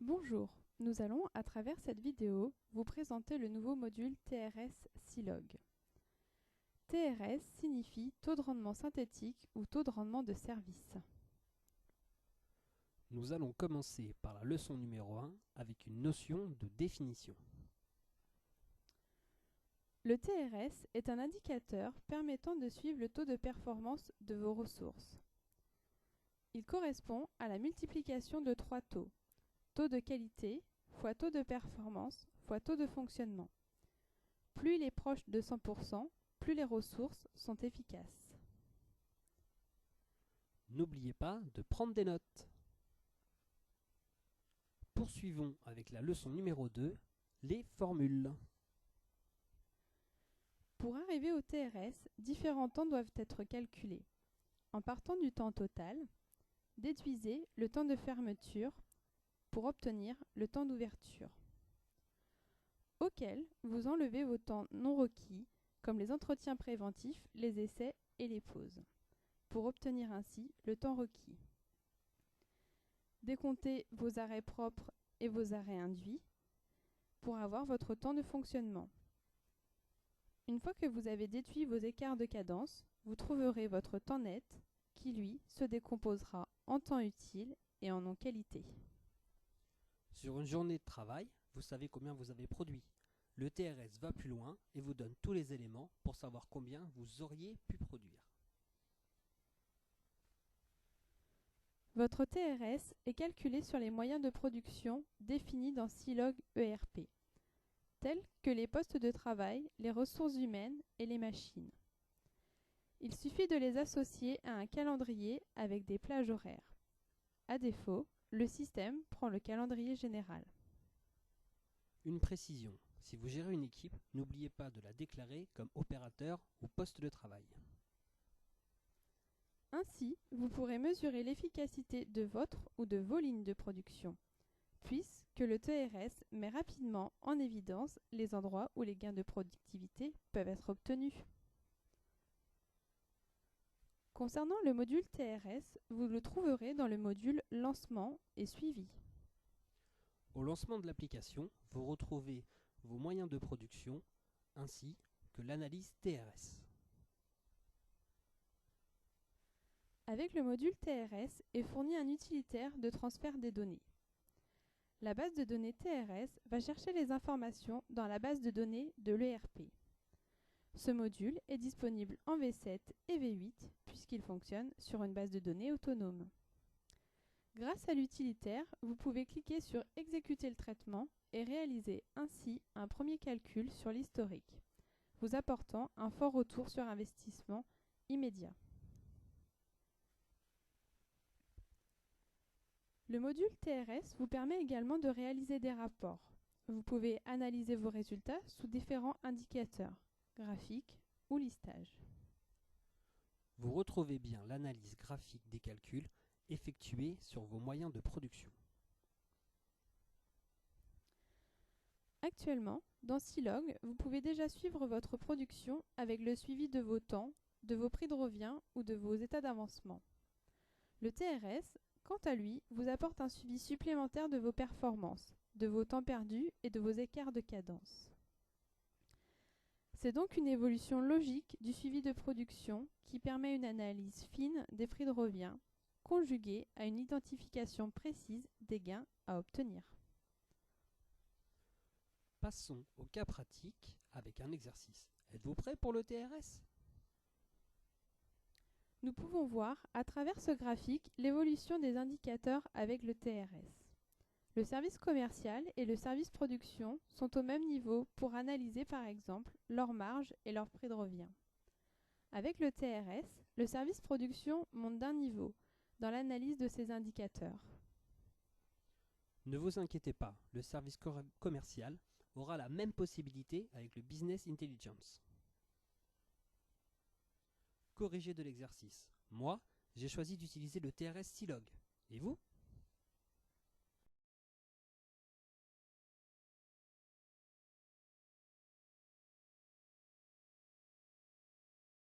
Bonjour, nous allons, à travers cette vidéo, vous présenter le nouveau module TRS Silog. TRS signifie taux de rendement synthétique ou taux de rendement de service. Nous allons commencer par la leçon numéro 1 avec une notion de définition. Le TRS est un indicateur permettant de suivre le taux de performance de vos ressources. Il correspond à la multiplication de trois taux: taux de qualité fois taux de performance fois taux de fonctionnement. Plus il est proche de 100%, plus les ressources sont efficaces. N'oubliez pas de prendre des notes. Poursuivons avec la leçon numéro 2, les formules. Pour arriver au TRS, différents temps doivent être calculés. En partant du temps total, déduisez le temps de fermeture pour obtenir le temps d'ouverture, auquel vous enlevez vos temps non requis, comme les entretiens préventifs, les essais et les pauses, pour obtenir ainsi le temps requis. Décomptez vos arrêts propres et vos arrêts induits pour avoir votre temps de fonctionnement. Une fois que vous avez déduit vos écarts de cadence, vous trouverez votre temps net qui, lui, se décomposera en temps utile et en non qualité. Sur une journée de travail, vous savez combien vous avez produit. Le TRS va plus loin et vous donne tous les éléments pour savoir combien vous auriez pu produire. Votre TRS est calculé sur les moyens de production définis dans Silog ERP, tels que les postes de travail, les ressources humaines et les machines. Il suffit de les associer à un calendrier avec des plages horaires. À défaut, le système prend le calendrier général. Une précision, si vous gérez une équipe, n'oubliez pas de la déclarer comme opérateur ou poste de travail. Ainsi, vous pourrez mesurer l'efficacité de votre ou de vos lignes de production, puisque le TRS met rapidement en évidence les endroits où les gains de productivité peuvent être obtenus. Concernant le module TRS, vous le trouverez dans le module Lancement et Suivi. Au lancement de l'application, vous retrouvez vos moyens de production ainsi que l'analyse TRS. Avec le module TRS est fourni un utilitaire de transfert des données. La base de données TRS va chercher les informations dans la base de données de l'ERP. Ce module est disponible en V7 et V8 puisqu'il fonctionne sur une base de données autonome. Grâce à l'utilitaire, vous pouvez cliquer sur « Exécuter le traitement » et réaliser ainsi un premier calcul sur l'historique, vous apportant un fort retour sur investissement immédiat. Le module TRS vous permet également de réaliser des rapports. Vous pouvez analyser vos résultats sous différents indicateurs, graphiques ou listages. Vous retrouvez bien l'analyse graphique des calculs effectués sur vos moyens de production. Actuellement, dans Silog, vous pouvez déjà suivre votre production avec le suivi de vos temps, de vos prix de revient ou de vos états d'avancement. Le TRS, quant à lui, vous apporte un suivi supplémentaire de vos performances, de vos temps perdus et de vos écarts de cadence. C'est donc une évolution logique du suivi de production qui permet une analyse fine des prix de revient, conjuguée à une identification précise des gains à obtenir. Passons au cas pratique avec un exercice. Êtes-vous prêt pour le TRS ? Nous pouvons voir à travers ce graphique l'évolution des indicateurs avec le TRS. Le service commercial et le service production sont au même niveau pour analyser par exemple leurs marges et leur prix de revient. Avec le TRS, le service production monte d'un niveau dans l'analyse de ces indicateurs. Ne vous inquiétez pas, le service commercial aura la même possibilité avec le Business Intelligence. Corrigé de l'exercice. Moi, j'ai choisi d'utiliser le TRS Silog. Et vous ?